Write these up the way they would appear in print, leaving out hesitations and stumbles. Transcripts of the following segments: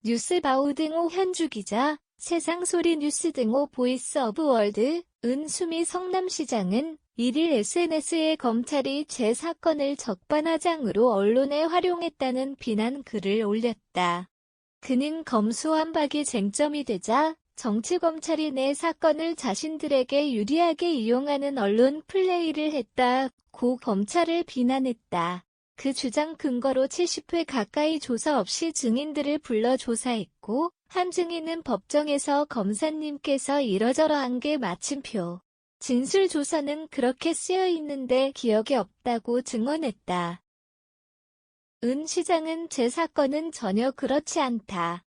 뉴스바우 등호 현주기자, 세상소리 뉴스 등호 보이스 오브 월드, 은수미 성남시장은 1일 SNS에 검찰이 제 사건을 적반하장으로 언론에 활용했다는 비난 글을 올렸다. 그는 검수완박이 쟁점이 되자 정치검찰이 내 사건을 자신들에게 유리하게 이용하는 언론 플레이를 했다고 검찰을 비난했다. 그 주장 근거로 70회 가까이 조사 없이 증인들을 불러 조사했고, 한 증인은 법정에서 검사님께서 이러저러한 게 마침표. 진술조서는 그렇게 쓰여있는데 기억이 없다고 증언했다. 은 시장은 제 사건은 전혀 그렇지 않다.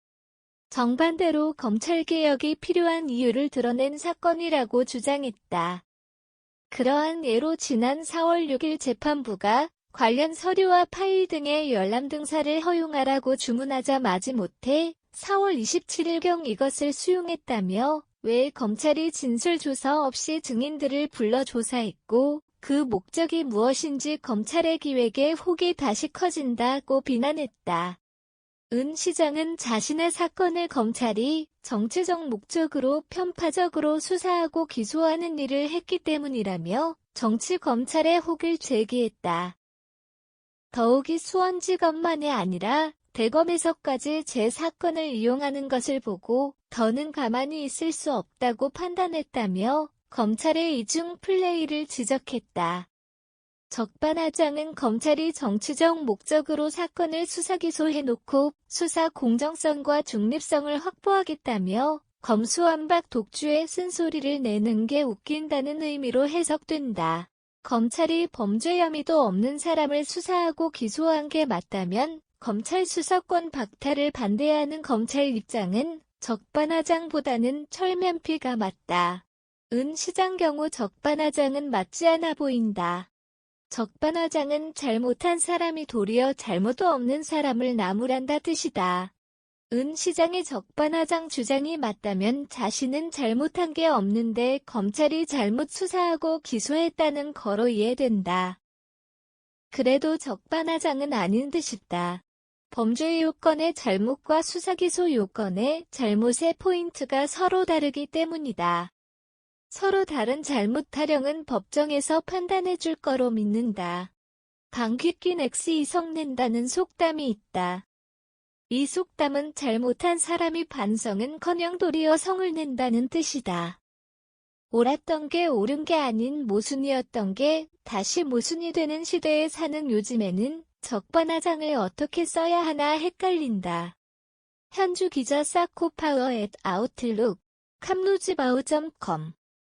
정반대로 검찰개혁이 필요한 이유를 드러낸 사건이라고 주장했다. 그러한 예로 지난 4월 6일 재판부가 관련 서류와 파일 등의 열람 등사를 허용하라고 주문하자 마지못해 4월 27일경 이것을 수용했다며 왜 검찰이 진술조서 없이 증인들을 불러 조사했고 그 목적이 무엇인지 검찰의 기획에 혹이 다시 커진다고 비난했다. 은 시장은 자신의 사건을 검찰이 정치적 목적으로 편파적으로 수사하고 기소하는 일을 했기 때문이라며 정치검찰의 혹을 제기했다. 더욱이 수원지검만이 아니라 대검에서까지 제 사건을 이용하는 것을 보고 더는 가만히 있을 수 없다고 판단했다며 검찰의 이중 플레이를 지적했다. 적반하장은 검찰이 정치적 목적으로 사건을 수사기소해놓고 수사 공정성과 중립성을 확보하겠다며 검수완박 독주에 쓴소리를 내는 게 웃긴다는 의미로 해석된다. 검찰이 범죄 혐의도 없는 사람을 수사하고 기소한 게 맞다면 검찰 수사권 박탈을 반대하는 검찰 입장은 적반하장보다는 철면피가 맞다. 은 시장 경우 적반하장은 맞지 않아 보인다. 적반하장은 잘못한 사람이 도리어 잘못도 없는 사람을 나무란다 뜻이다. 은 시장의 적반하장 주장이 맞다면 자신은 잘못한 게 없는데 검찰이 잘못 수사하고 기소했다는 거로 이해된다. 그래도 적반하장은 아닌 듯싶다. 범죄 요건의 잘못과 수사기소 요건의 잘못의 포인트가 서로 다르기 때문이다. 서로 다른 잘못 타령은 법정에서 판단해 줄 거로 믿는다. 방귀 낀 X 이성 낸다는 속담이 있다. 이 속담은 잘못한 사람이 반성은커녕 도리어 성을 낸다는 뜻이다. 옳았던 게 옳은 게 아닌 모순이었던 게 다시 모순이 되는 시대에 사는 요즘에는 적반하장을 어떻게 써야 하나 헷갈린다. 현주 기자 사코파워 @아웃룩, 캄루즈바우.com